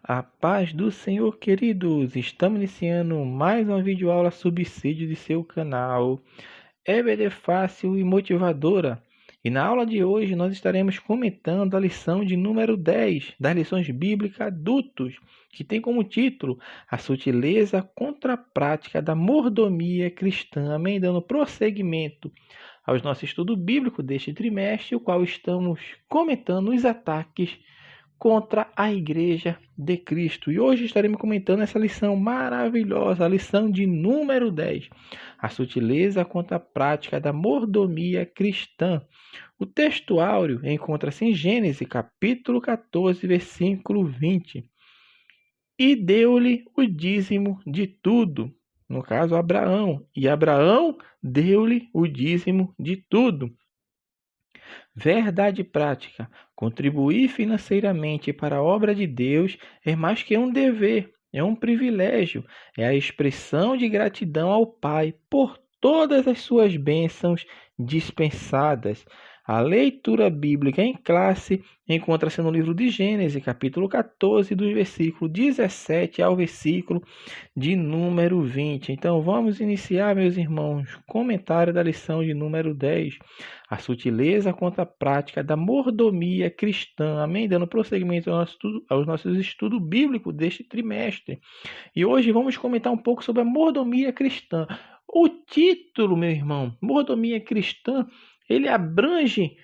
A paz do Senhor, queridos! Estamos iniciando mais uma videoaula subsídio de seu canal EBD Fácil e Motivadora. E na aula de hoje nós estaremos comentando a lição de número 10 das lições bíblicas adultos, que tem como título A Sutileza contra a Prática da Mordomia Cristã. Amém? Dando prosseguimento ao nosso estudo bíblico deste trimestre, o qual estamos comentando os ataques contra a Igreja de Cristo. E hoje estaremos comentando essa lição maravilhosa, a lição de número 10, a sutileza contra a prática da mordomia cristã. O texto áureo encontra-se em Gênesis, capítulo 14, versículo 20. E deu-lhe o dízimo de tudo. No caso, Abraão. E Abraão deu-lhe o dízimo de tudo. Verdade prática. Contribuir financeiramente para a obra de Deus é mais que um dever, é um privilégio, é a expressão de gratidão ao Pai por todas as suas bênçãos dispensadas. A leitura bíblica em classe encontra-se no livro de Gênesis, capítulo 14, do versículo 17 ao versículo de número 20. Então vamos iniciar, meus irmãos, comentário da lição de número 10. A sutileza contra a prática da mordomia cristã. Amém? Dando prosseguimento aos nossos estudos bíblicos deste trimestre. E hoje vamos comentar um pouco sobre a mordomia cristã. O título, meu irmão, mordomia cristã, ele abrange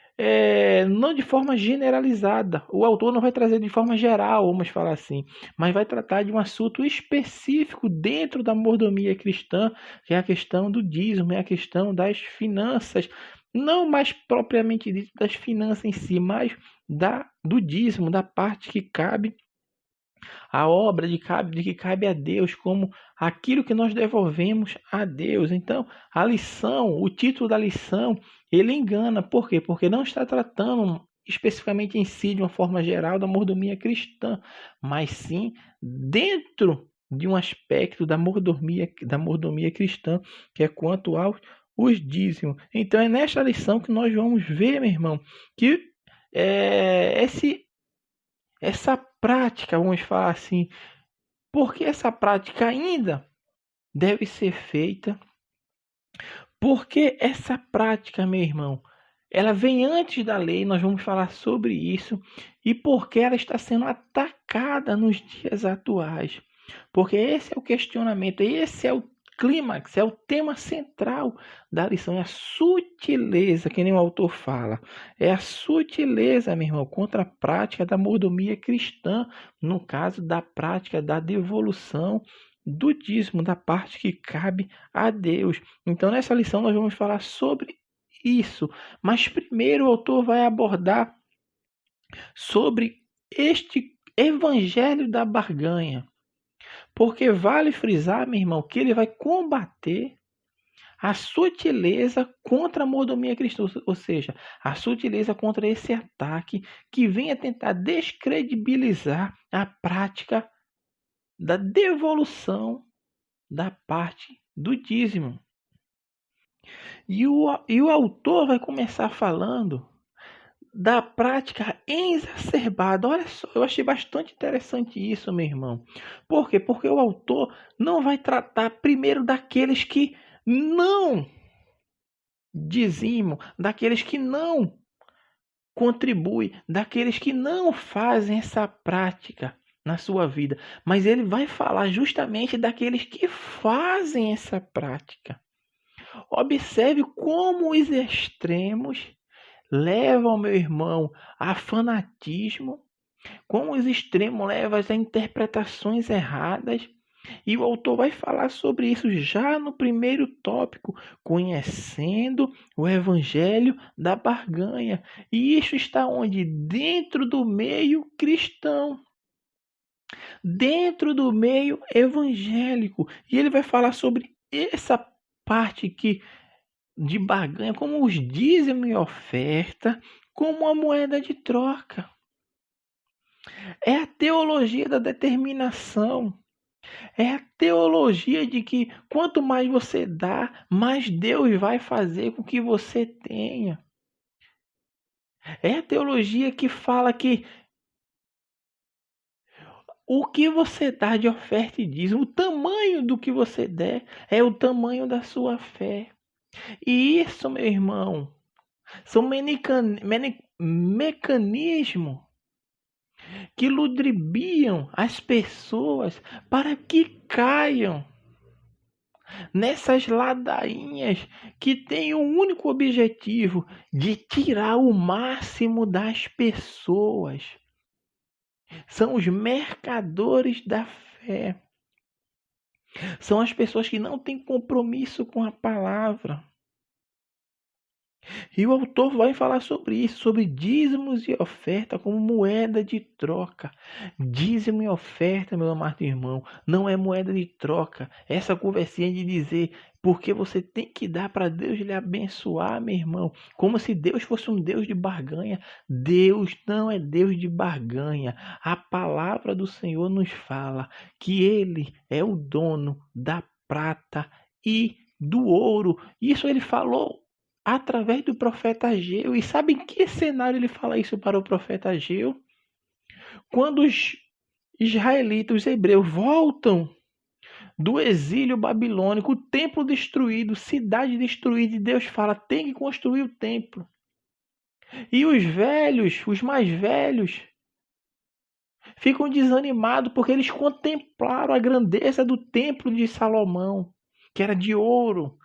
não de forma generalizada. O autor não vai trazer de forma geral, vamos falar assim, mas vai tratar de um assunto específico dentro da mordomia cristã, que é a questão do dízimo, é a questão das finanças. Não mais propriamente dito das finanças em si, mas do dízimo, da parte que cabe a obra de que cabe a Deus, como aquilo que nós devolvemos a Deus. Então, a lição, o título da lição, ele engana. Por quê? Porque não está tratando especificamente em si, de uma forma geral, da mordomia cristã, mas sim dentro de um aspecto da mordomia cristã, que é quanto aos os dízimos. Então, é nesta lição que nós vamos ver, meu irmão, que essa prática, vamos falar assim, porque essa prática ainda deve ser feita, porque essa prática, meu irmão, ela vem antes da lei, nós vamos falar sobre isso, e porque ela está sendo atacada nos dias atuais. Porque esse é o questionamento, esse é o clímax, é o tema central da lição, é a sutileza, que nem o autor fala. É a sutileza, meu irmão, contra a prática da mordomia cristã, no caso da prática da devolução do dízimo, da parte que cabe a Deus. Então, nessa lição, nós vamos falar sobre isso. Mas primeiro o autor vai abordar sobre este evangelho da barganha. Porque vale frisar, meu irmão, que ele vai combater a sutileza contra a mordomia cristã, ou seja, a sutileza contra esse ataque que vem a tentar descredibilizar a prática da devolução da parte do dízimo. E o autor vai começar falando da prática exacerbada. Olha só, eu achei bastante interessante isso, meu irmão. Por quê? Porque o autor não vai tratar primeiro daqueles que não dizimam, daqueles que não contribuem, daqueles que não fazem essa prática na sua vida, mas ele vai falar justamente daqueles que fazem essa prática. Observe como os extremos levam, meu irmão, a fanatismo, como os extremos levam a interpretações erradas. E o autor vai falar sobre isso já no primeiro tópico, conhecendo o evangelho da barganha. E isso está onde? Dentro do meio cristão, dentro do meio evangélico. E ele vai falar sobre essa parte que de barganha, como os dízimos e oferta, como a moeda de troca. É a teologia da determinação. É a teologia de que quanto mais você dá, mais Deus vai fazer com que você tenha. É a teologia que fala que O que você dá de oferta e dízimo, o tamanho do que você der, é o tamanho da sua fé. E isso, meu irmão, são mecanismos que ludibriam as pessoas para que caiam nessas ladainhas que têm o único objetivo de tirar o máximo das pessoas. São os mercadores da fé. São as pessoas que não têm compromisso com a palavra. E o autor vai falar sobre isso, sobre dízimos e oferta como moeda de troca. Dízimo e oferta, meu amado irmão, não é moeda de troca. Essa conversinha de dizer porque você tem que dar para Deus lhe abençoar, meu irmão, como se Deus fosse um Deus de barganha. Deus não é Deus de barganha. A palavra do Senhor nos fala que Ele é o dono da prata e do ouro. Isso ele falou através do profeta Ageu. E sabe em que cenário ele fala isso para o profeta Ageu? Quando os israelitas, os hebreus, voltam do exílio babilônico, o templo destruído, cidade destruída, e Deus fala, tem que construir o templo. E os velhos, os mais velhos, ficam desanimados porque eles contemplaram a grandeza do templo de Salomão, que era de ouro,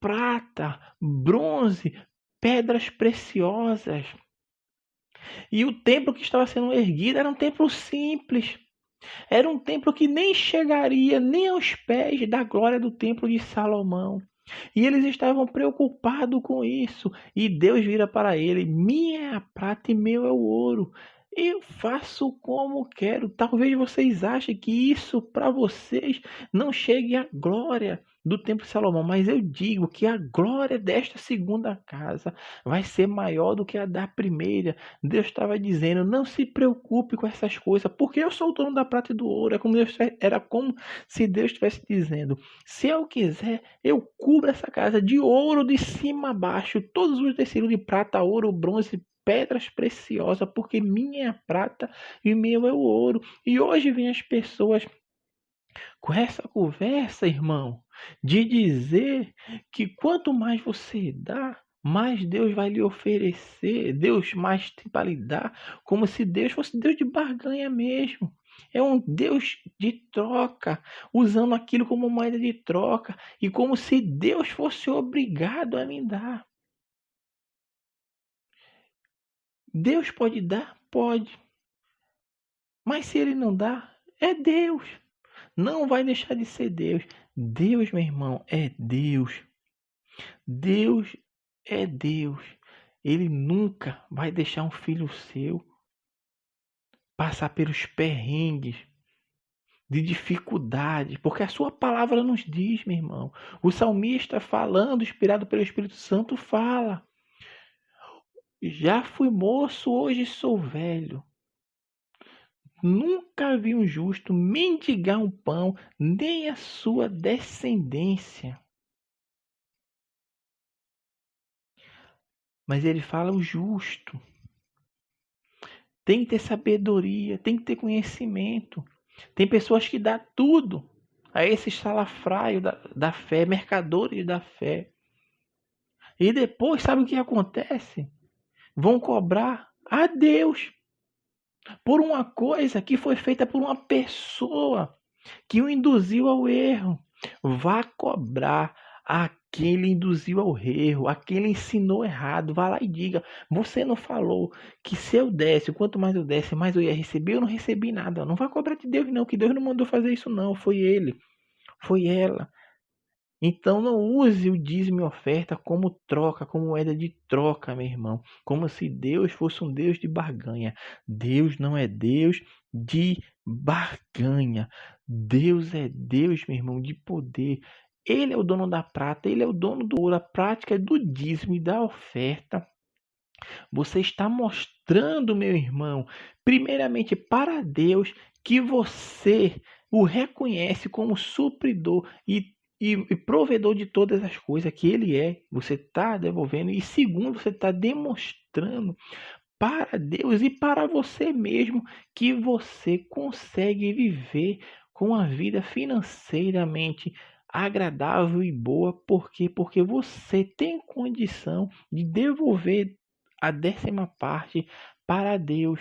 prata, bronze, pedras preciosas. E o templo que estava sendo erguido era um templo simples. Era um templo que nem chegaria nem aos pés da glória do templo de Salomão. E eles estavam preocupados com isso. E Deus vira para ele: minha é a prata e meu é o ouro. Eu faço como quero. Talvez vocês achem que isso para vocês não chegue à glória do templo de Salomão, mas eu digo que a glória desta segunda casa vai ser maior do que a da primeira. Deus estava dizendo: não se preocupe com essas coisas, porque eu sou o dono da prata e do ouro. Era como se Deus estivesse dizendo: se eu quiser, eu cubro essa casa de ouro de cima a baixo, todos os tecidos de prata, ouro, bronze, pedras preciosas, porque minha é a prata e meu é o ouro. E hoje vem as pessoas com essa conversa, irmão, de dizer que quanto mais você dá, mais Deus vai lhe oferecer, Deus mais tem para lhe dar, como se Deus fosse Deus de barganha mesmo. É um Deus de troca, usando aquilo como moeda de troca, e como se Deus fosse obrigado a me dar. Deus pode dar? Pode. Mas se ele não dá, é Deus. Não vai deixar de ser Deus. Deus, meu irmão, é Deus. Deus é Deus. Ele nunca vai deixar um filho seu passar pelos perrengues de dificuldade, porque a sua palavra nos diz, meu irmão. O salmista falando, inspirado pelo Espírito Santo, fala: já fui moço, hoje sou velho. Nunca vi um justo mendigar um pão, nem a sua descendência. Mas ele fala o justo. Tem que ter sabedoria, tem que ter conhecimento. Tem pessoas que dão tudo a esses salafraios da fé, mercadores da fé. E depois, sabe o que acontece? Vão cobrar a Deus por uma coisa que foi feita por uma pessoa que o induziu ao erro. Vá cobrar a quem lhe induziu ao erro, a quem lhe ensinou errado. Vá lá e diga: você não falou que se eu desse, quanto mais eu desse, mais eu ia receber? Eu não recebi nada. Não vai cobrar de Deus não, que Deus não mandou fazer isso não. Foi ele, foi ela. Então não use o dízimo e oferta como troca, como moeda de troca, meu irmão. Como se Deus fosse um Deus de barganha. Deus não é Deus de barganha. Deus é Deus, meu irmão, de poder. Ele é o dono da prata, ele é o dono do ouro. A prática do dízimo e da oferta. Você está mostrando, meu irmão, primeiramente para Deus, que você o reconhece como supridor e provedor de todas as coisas que ele é. Você está devolvendo. E segundo, você está demonstrando para Deus e para você mesmo, que você consegue viver com uma vida financeiramente agradável e boa. Por quê? Porque você tem condição de devolver a 10ª parte para Deus.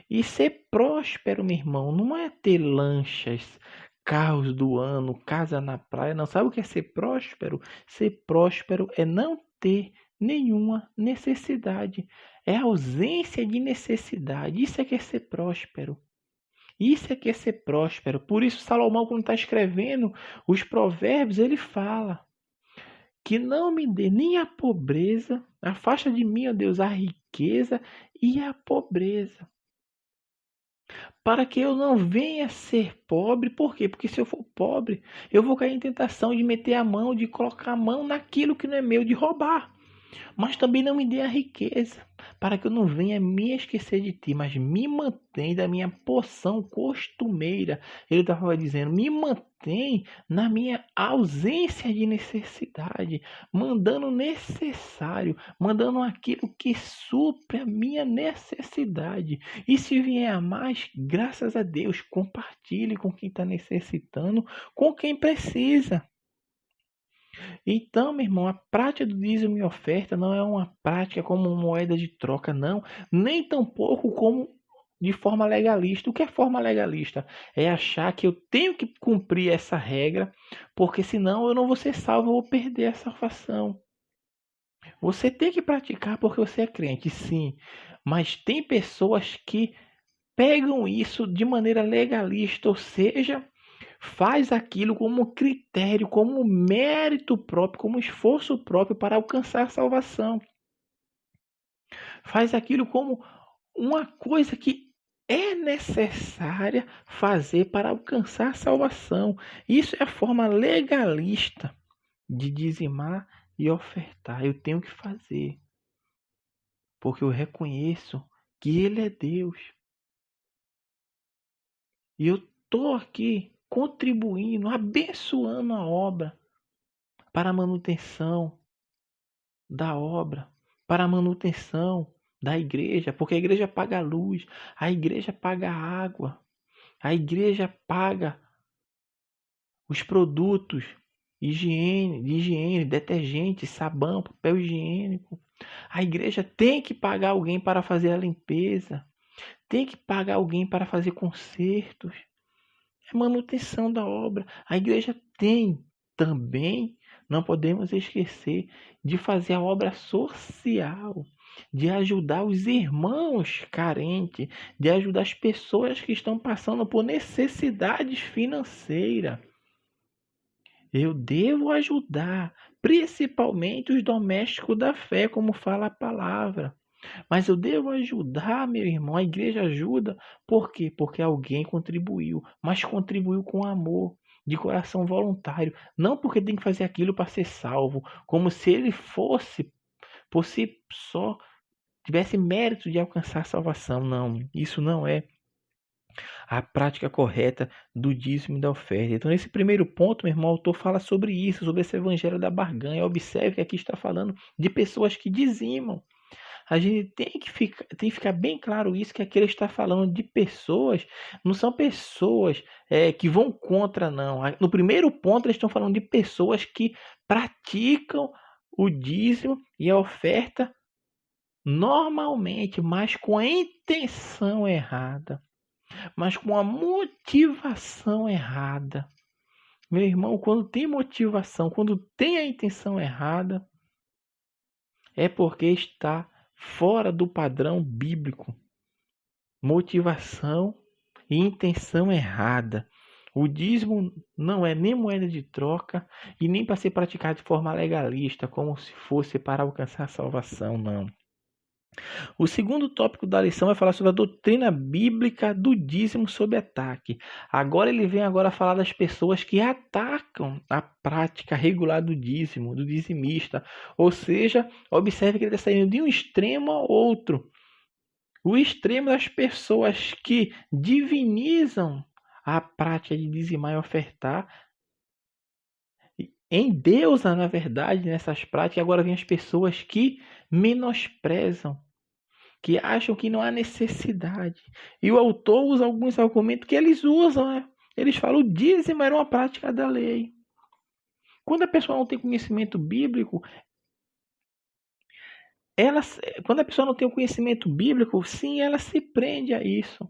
E ser próspero, meu irmão, não é ter lanchas, carros do ano, casa na praia, não. Sabe o que é ser próspero? Ser próspero é não ter nenhuma necessidade. É ausência de necessidade. Isso é que é ser próspero. Isso é que é ser próspero. Por isso, Salomão, quando está escrevendo os provérbios, ele fala que não me dê nem a pobreza, afasta de mim, ó Deus, a riqueza e a pobreza, para que eu não venha ser pobre. Por quê? Porque se eu for pobre, eu vou cair em tentação de meter a mão, de colocar a mão naquilo que não é meu, de roubar. Mas também não me dê a riqueza, para que eu não venha me esquecer de ti, mas me mantém da minha porção costumeira. Ele estava dizendo, me mantém na minha ausência de necessidade, mandando o necessário, mandando aquilo que supre a minha necessidade. E se vier a mais, graças a Deus, compartilhe com quem está necessitando, com quem precisa. Então, meu irmão, a prática do dízimo e oferta não é uma prática como moeda de troca, não, nem tampouco como de forma legalista. O que é forma legalista? É achar que eu tenho que cumprir essa regra, porque senão eu não vou ser salvo, eu vou perder a salvação. Você tem que praticar porque você é crente, sim, mas tem pessoas que pegam isso de maneira legalista, ou seja, faz aquilo como critério, como mérito próprio, como esforço próprio para alcançar a salvação. Faz aquilo como uma coisa que é necessária fazer para alcançar a salvação. Isso é a forma legalista de dizimar e ofertar. Eu tenho que fazer, porque eu reconheço que Ele é Deus. E eu estou aqui contribuindo, abençoando a obra para a manutenção da obra, para a manutenção da igreja, porque a igreja paga a luz, a igreja paga a água, a igreja paga os produtos de higiene, detergente, sabão, papel higiênico. A igreja tem que pagar alguém para fazer a limpeza, tem que pagar alguém para fazer consertos. É manutenção da obra. A igreja tem também, não podemos esquecer, de fazer a obra social, de ajudar os irmãos carentes, de ajudar as pessoas que estão passando por necessidades financeiras. Eu devo ajudar, principalmente os domésticos da fé, como fala a palavra. Mas eu devo ajudar, meu irmão. A igreja ajuda. Por quê? Porque alguém contribuiu, mas contribuiu com amor, de coração voluntário. Não porque tem que fazer aquilo para ser salvo, como se ele fosse, por si só, tivesse mérito de alcançar a salvação. Não, isso não é a prática correta do dízimo e da oferta. Então, nesse primeiro ponto, meu irmão, o autor fala sobre isso, sobre esse evangelho da barganha. Observe que aqui está falando de pessoas que dizimam. A gente tem que ficar bem claro isso, que aqui ele está falando de pessoas, não são pessoas que vão contra, não. No primeiro ponto, eles estão falando de pessoas que praticam o dízimo e a oferta normalmente, mas com a intenção errada, mas com a motivação errada. Meu irmão, quando tem motivação, quando tem a intenção errada, é porque está fora do padrão bíblico. Motivação e intenção errada. O dízimo não é nem moeda de troca e nem para ser praticado de forma legalista, como se fosse para alcançar a salvação, não. O segundo tópico da lição vai falar sobre a doutrina bíblica do dízimo sob ataque. Agora ele vem falar das pessoas que atacam a prática regular do dízimo, do dizimista. Ou seja, observe que ele está saindo de um extremo ao outro. O extremo das pessoas que divinizam a prática de dizimar e ofertar, em Deus, na verdade, nessas práticas. Agora vem as pessoas que menosprezam que acham que não há necessidade. E o autor usa alguns argumentos que eles usam, né? Eles falam o dízimo era uma prática da lei. Quando a pessoa não tem conhecimento bíblico, quando a pessoa não tem o conhecimento bíblico, sim, ela se prende a isso.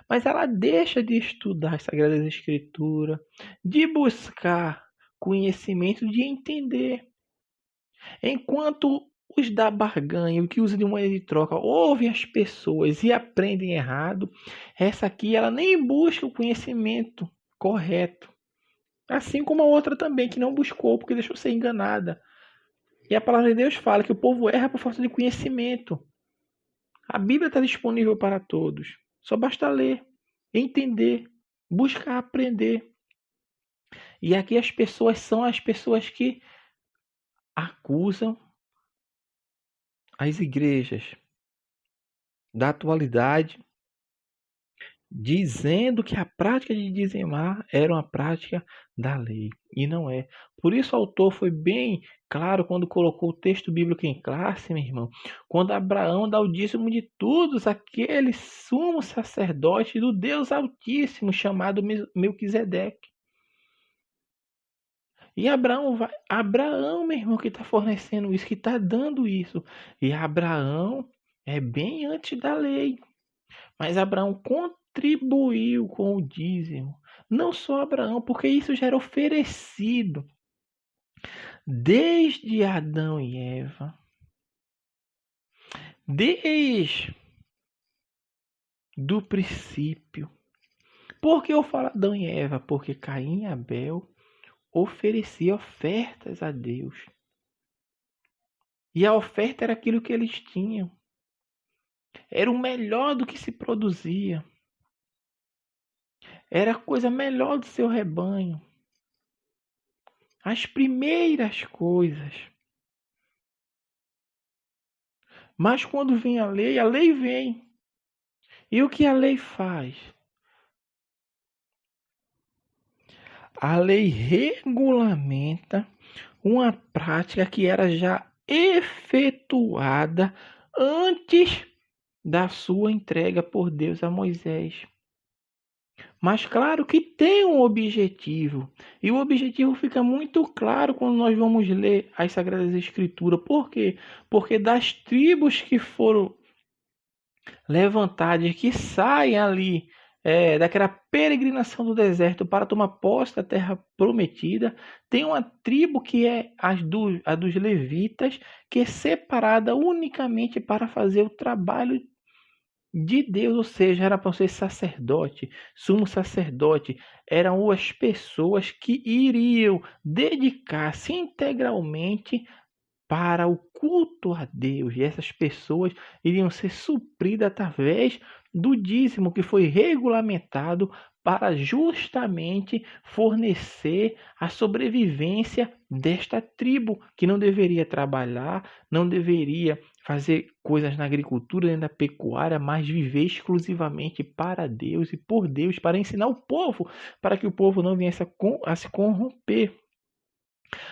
Mas ela deixa de estudar as Sagradas Escrituras, de buscar conhecimento, de entender. Enquanto os da barganha, o que usa de moeda de troca, ouvem as pessoas e aprendem errado, essa aqui ela nem busca o conhecimento correto. Assim como a outra também, que não buscou, porque deixou ser enganada. E a palavra de Deus fala que o povo erra por falta de conhecimento. A Bíblia está disponível para todos. Só basta ler, entender, buscar aprender. E aqui as pessoas são as pessoas que acusam as igrejas da atualidade, dizendo que a prática de dizimar era uma prática da lei, e não é. Por isso o autor foi bem claro quando colocou o texto bíblico em classe, meu irmão, quando Abraão dá o dízimo de todos aquele sumo sacerdote do Deus Altíssimo, chamado Melquisedeque. E Abraão, meu irmão, que está fornecendo isso, que está dando isso. E Abraão é bem antes da lei. Mas Abraão contribuiu com o dízimo. Não só Abraão, porque isso já era oferecido desde Adão e Eva. Desde do princípio. Por que eu falo Adão e Eva? Porque Caim e Abel ofereciam ofertas a Deus. E a oferta era aquilo que eles tinham. Era o melhor do que se produzia. Era a coisa melhor do seu rebanho. As primeiras coisas. Mas quando vem a lei vem. E o que a lei faz? A lei regulamenta uma prática que era já efetuada antes da sua entrega por Deus a Moisés. Mas claro que tem um objetivo. E o objetivo fica muito claro quando nós vamos ler as Sagradas Escrituras. Por quê? Porque das tribos que foram levantadas, que saem ali daquela peregrinação do deserto para tomar posse da terra prometida, tem uma tribo que é a dos levitas, que é separada unicamente para fazer o trabalho de Deus, ou seja, era para ser sacerdote, sumo sacerdote, eram as pessoas que iriam dedicar-se integralmente para o culto a Deus, e essas pessoas iriam ser supridas através do dízimo que foi regulamentado para justamente fornecer a sobrevivência desta tribo, que não deveria trabalhar, não deveria fazer coisas na agricultura nem na pecuária, mas viver exclusivamente para Deus e por Deus, para ensinar o povo, para que o povo não viesse a se corromper.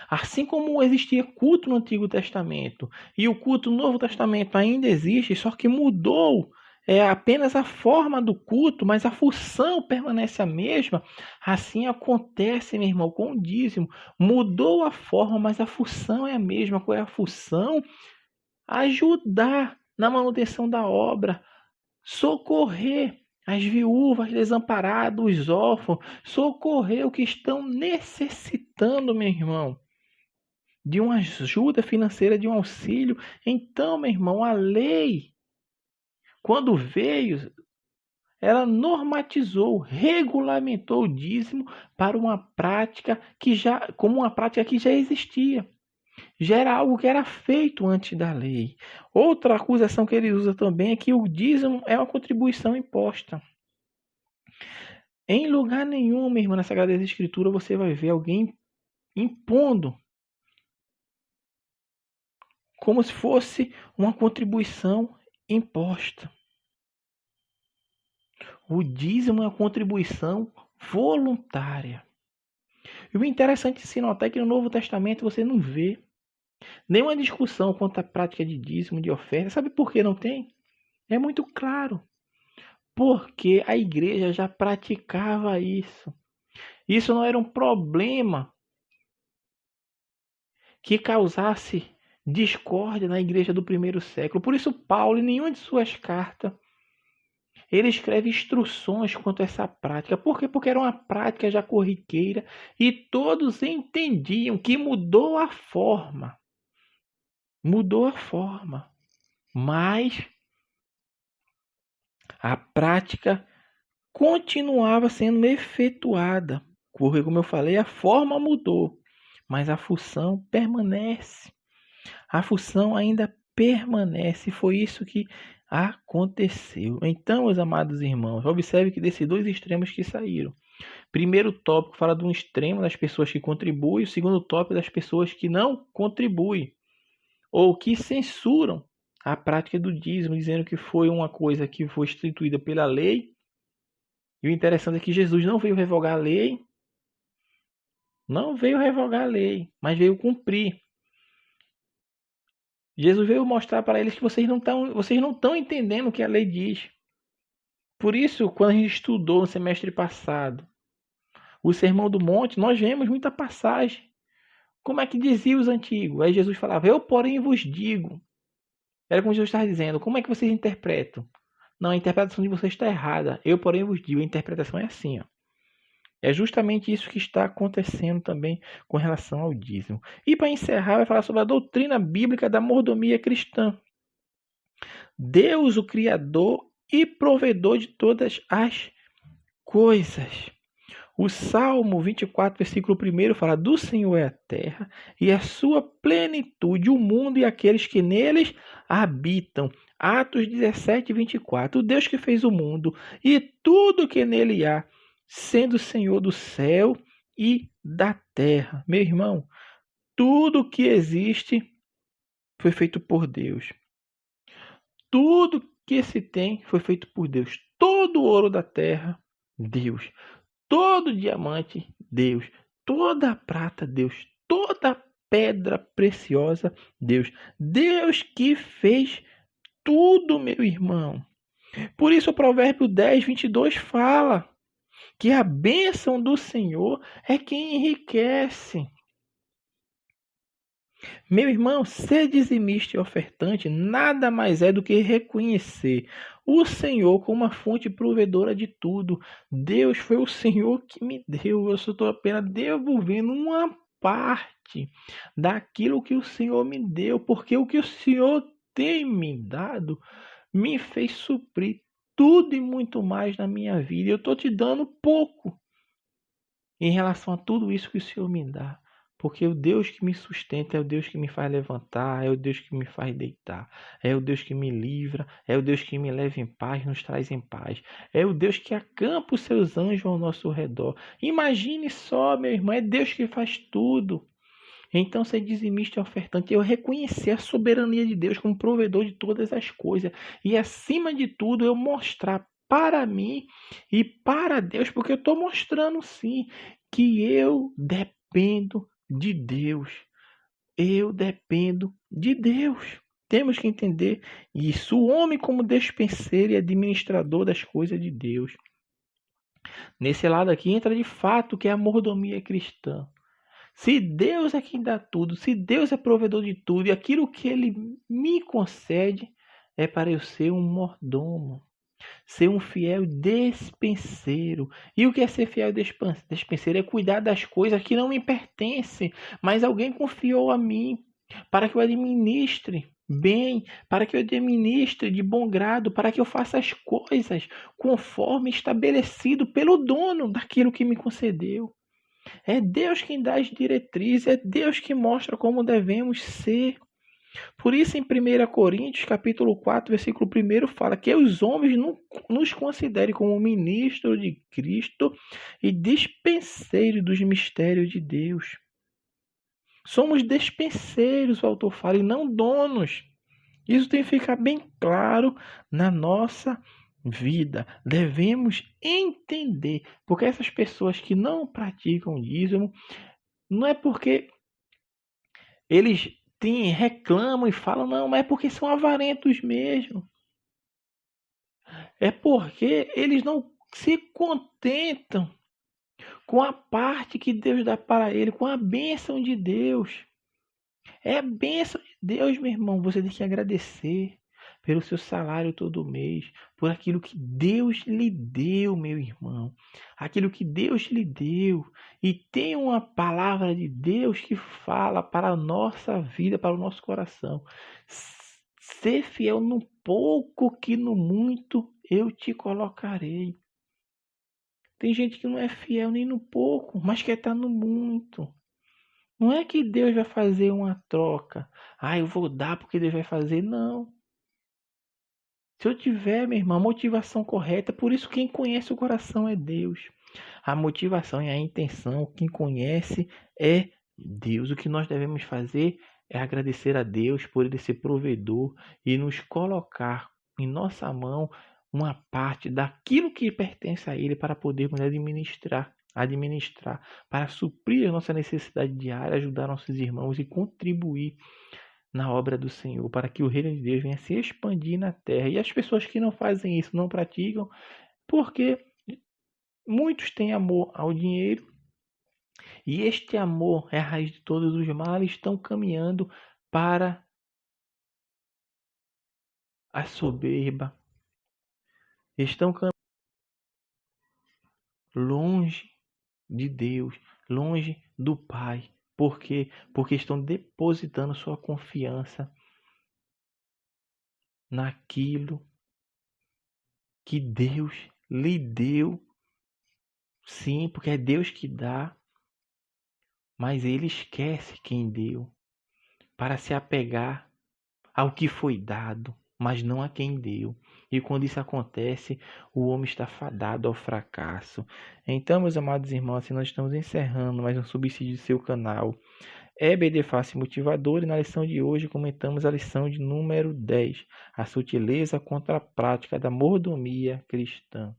Assim como existia culto no Antigo Testamento e o culto no Novo Testamento ainda existe, só que mudou apenas a forma do culto, mas a função permanece a mesma. Assim acontece, meu irmão, com o dízimo. Mudou a forma, mas a função é a mesma. Qual é a função? Ajudar na manutenção da obra, socorrer as viúvas, desamparados, os órfãos, socorrer os que estão necessitando, meu irmão, de uma ajuda financeira, de um auxílio. Então, meu irmão, a lei, quando veio, ela normatizou, regulamentou o dízimo para uma prática como uma prática que já existia. Já era algo que era feito antes da lei. Outra acusação que ele usa também é que o dízimo é uma contribuição imposta. Em lugar nenhum, meu irmão, na Sagrada Escritura você vai ver alguém impondo como se fosse uma contribuição imposta. O dízimo é uma contribuição voluntária. E o interessante de se notar é que no Novo Testamento você não vê nenhuma discussão quanto à prática de dízimo, de oferta. Sabe por que não tem? É muito claro. Porque a igreja já praticava isso. Isso não era um problema que causasse discórdia na igreja do primeiro século. Por isso, Paulo, em nenhuma de suas cartas, ele escreve instruções quanto a essa prática. Por quê? Porque era uma prática já corriqueira e todos entendiam que mudou a forma. Mudou a forma. Mas a prática continuava sendo efetuada. Porque, como eu falei, a forma mudou, mas a função permanece. A função ainda permanece. Foi isso que aconteceu. Então, meus amados irmãos, observe que desses dois extremos que saíram. Primeiro tópico fala de um extremo das pessoas que contribuem, o segundo tópico das pessoas que não contribuem ou que censuram a prática do dízimo, dizendo que foi uma coisa que foi instituída pela lei. E o interessante é que Jesus não veio revogar a lei, mas veio cumprir. Jesus veio mostrar para eles que vocês não estão entendendo o que a lei diz. Por isso, quando a gente estudou no semestre passado o Sermão do Monte, nós vemos muita passagem. Como é que dizia os antigos? Aí Jesus falava, eu porém vos digo. Era como Jesus estava dizendo, como é que vocês interpretam? Não, a interpretação de vocês está errada. Eu porém vos digo, a interpretação é assim. Ó. É justamente isso que está acontecendo também com relação ao dízimo. E para encerrar, vai falar sobre a doutrina bíblica da mordomia cristã. Deus, o Criador e provedor de todas as coisas. O Salmo 24, versículo 1 fala: do Senhor é a terra e a sua plenitude, o mundo e aqueles que neles habitam. Atos 17, 24. O Deus que fez o mundo e tudo que nele há, sendo Senhor do céu e da terra. Meu irmão, tudo que existe foi feito por Deus. Tudo que se tem foi feito por Deus. Todo o ouro da terra, Deus. Todo diamante, Deus. Toda a prata, Deus. Toda pedra preciosa, Deus. Deus que fez tudo, meu irmão. Por isso o provérbio 10, 22 fala que a bênção do Senhor é quem enriquece. Meu irmão, ser dizimista e ofertante nada mais é do que reconhecer o Senhor como uma fonte provedora de tudo. Deus foi o Senhor que me deu. Eu só estou apenas devolvendo uma parte daquilo que o Senhor me deu, porque o que o Senhor tem me dado me fez suprir tudo e muito mais na minha vida. Eu estou te dando pouco em relação a tudo isso que o Senhor me dá. Porque o Deus que me sustenta é o Deus que me faz levantar, é o Deus que me faz deitar, é o Deus que me livra, é o Deus que me leva em paz, nos traz em paz, é o Deus que acampa os seus anjos ao nosso redor. Imagine só, meu irmão, é Deus que faz tudo. Então, ser dizimista e ofertante, eu reconhecer a soberania de Deus como provedor de todas as coisas e, acima de tudo, eu mostrar para mim e para Deus, porque eu estou mostrando sim que eu dependo de Deus. Eu dependo de Deus. Temos que entender isso. O homem como despenseiro e administrador das coisas de Deus. Nesse lado aqui entra de fato que é a mordomia cristã. Se Deus é quem dá tudo, se Deus é provedor de tudo, e aquilo que Ele me concede é para eu ser um mordomo, ser um fiel despenseiro. E o que é ser fiel despenseiro? É cuidar das coisas que não me pertencem, mas alguém confiou a mim para que eu administre bem, para que eu administre de bom grado, para que eu faça as coisas conforme estabelecido pelo dono daquilo que me concedeu. É Deus quem dá as diretrizes, é Deus que mostra como devemos ser. Por isso, em 1 Coríntios, capítulo 4, versículo 1, fala que os homens não nos considerem como ministros de Cristo e dispenseiros dos mistérios de Deus. Somos despenseiros, o autor fala, e não donos. Isso tem que ficar bem claro na nossa vida. Devemos entender, porque essas pessoas que não praticam dízimo, não é porque eles reclamam e falam, não, mas é porque são avarentos mesmo. É porque eles não se contentam com a parte que Deus dá para ele, com a bênção de Deus. É a bênção de Deus, meu irmão. Você tem que agradecer pelo seu salário todo mês, por aquilo que Deus lhe deu, meu irmão. Aquilo que Deus lhe deu. E tem uma palavra de Deus que fala para a nossa vida, para o nosso coração. Ser fiel no pouco que no muito eu te colocarei. Tem gente que não é fiel nem no pouco, mas quer estar no muito. Não é que Deus vai fazer uma troca. Ah, eu vou dar porque Deus vai fazer. Não. Se eu tiver, meu irmão, a motivação correta, por isso quem conhece o coração é Deus. A motivação e a intenção, quem conhece é Deus. O que nós devemos fazer é agradecer a Deus por Ele ser provedor e nos colocar em nossa mão uma parte daquilo que pertence a Ele para podermos administrar, para suprir a nossa necessidade diária, ajudar nossos irmãos e contribuir na obra do Senhor, para que o reino de Deus venha se expandir na terra. E as pessoas que não fazem isso, não praticam, porque muitos têm amor ao dinheiro, e este amor é a raiz de todos os males, estão caminhando para a soberba, estão longe de Deus, longe do Pai. Por quê? Porque estão depositando sua confiança naquilo que Deus lhe deu. Sim, porque é Deus que dá, mas ele esquece quem deu para se apegar ao que foi dado, mas não a quem deu. E quando isso acontece, o homem está fadado ao fracasso. Então, meus amados irmãos, assim nós estamos encerrando mais um subsídio do seu canal EBD Fácil Motivador, e na lição de hoje comentamos a lição de número 10, a sutileza contra a prática da mordomia cristã.